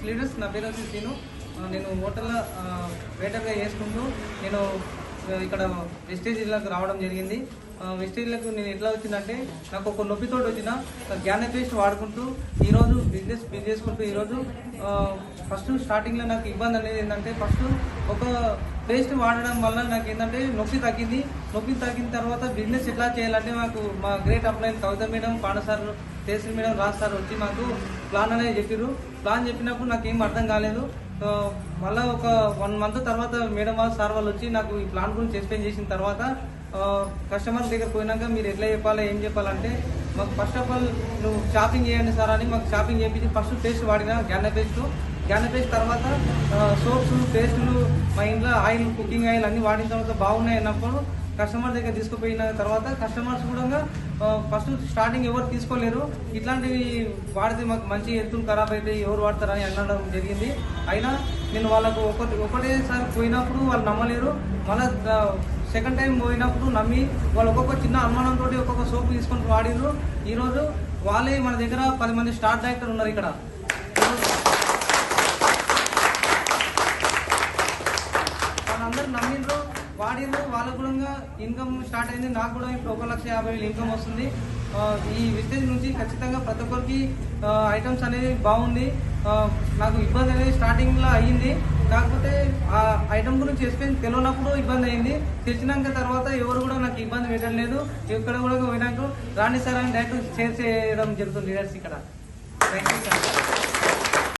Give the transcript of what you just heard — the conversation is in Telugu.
లీడర్స్ నా పేరు వచ్చి సీను. నేను హోటల్లో వెయిటర్గా చేసుకుంటూ నేను ఇక్కడ వెస్టేజ్ జిల్లాకు రావడం జరిగింది. వెస్టేజ్లకు నేను ఎట్లా వచ్చిందంటే నాకు ఒక నొప్పితోటి వచ్చిన జ్ఞాన పేస్ట్ వాడుకుంటూ ఈరోజు బిజినెస్ చేసుకుంటూ ఈరోజు ఫస్ట్ స్టార్టింగ్లో నాకు ఇబ్బంది అనేది ఏంటంటే ఫస్ట్ ఒక పేస్ట్ వాడడం వల్ల నాకు ఏంటంటే నొప్పి తగ్గింది. నొప్పి తగ్గిన తర్వాత బిజినెస్ ఎట్లా చేయాలంటే మాకు మా గ్రేట్ అప్లైన్ Kavitha madam, Panda sir, Tejaswi madam, Raj sir వచ్చి మాకు ప్లాన్ అనేది చెప్పారు. ప్లాన్ చెప్పినప్పుడు నాకేం అర్థం కాలేదు. మళ్ళీ ఒక 1 month తర్వాత మేడం వాళ్ళు సార్ వాళ్ళు వచ్చి నాకు ఈ ప్లాన్ గురించి ఎక్స్ప్లెయిన్ చేసిన తర్వాత కస్టమర్ దగ్గర పోయినాక మీరు ఎట్లా చెప్పాలి ఏం చెప్పాలంటే మాకు ఫస్ట్ ఆఫ్ ఆల్ నువ్వు షాపింగ్ చేయండి సార్ అని మాకు షాపింగ్ చేయించి ఫస్ట్ పేస్ట్ వాడిన జ్ఞాన పేస్ట్ తర్వాత సోప్స్, పేస్టులు, మా ఇంట్లో ఆయిల్, కుకింగ్ ఆయిల్ అన్ని వాడిన తర్వాత బాగున్నాయి అన్నప్పుడు కస్టమర్ దగ్గర తీసుకుపోయిన తర్వాత కస్టమర్స్ కూడా ఫస్ట్ స్టార్టింగ్ ఎవరు తీసుకోలేరు. ఇట్లాంటివి వాడితే మాకు మంచి ఎత్తులు ఖరాబ్ అయితే ఎవరు వాడతారని అనడం జరిగింది. అయినా నేను వాళ్ళకు ఒకటేసారి పోయినప్పుడు వాళ్ళు నమ్మలేరు. మళ్ళీ సెకండ్ టైం పోయినప్పుడు నమ్మి వాళ్ళు ఒక్కొక్క చిన్న అనుమానంతో ఒక్కొక్క సోప్ తీసుకొని వాడిరు. ఈరోజు వాళ్ళే మన దగ్గర 10 మంది స్టార్ డైరెక్టర్ ఉన్నారు. ఇక్కడ వాళ్ళందరూ నమ్మిండ్రు, వాడిరు. వాళ్ళకు కూడా ఇన్కమ్ స్టార్ట్ అయింది. నాకు కూడా ఇప్పుడు 1,50,000 ఇన్కమ్ వస్తుంది. ఈ విస్టేజ్ నుంచి ఖచ్చితంగా ప్రతి ఒక్కరికి ఐటమ్స్ అనేది బాగుంది. నాకు ఇబ్బంది అనేది స్టార్టింగ్లో అయ్యింది. కాకపోతే ఆ ఐటమ్ గురించి ఎక్స్ప్లెయిన్ తెలియనప్పుడు ఇబ్బంది అయింది. తెలిసినాక తర్వాత ఎవరు కూడా నాకు ఇబ్బంది పెట్టలేదు. ఎక్కడ కూడా పోయినాక రాణి సార్ అని డైరెక్ట్ షేర్ చేయడం జరుగుతుంది లీడర్స్ ఇక్కడ. Thank you sir.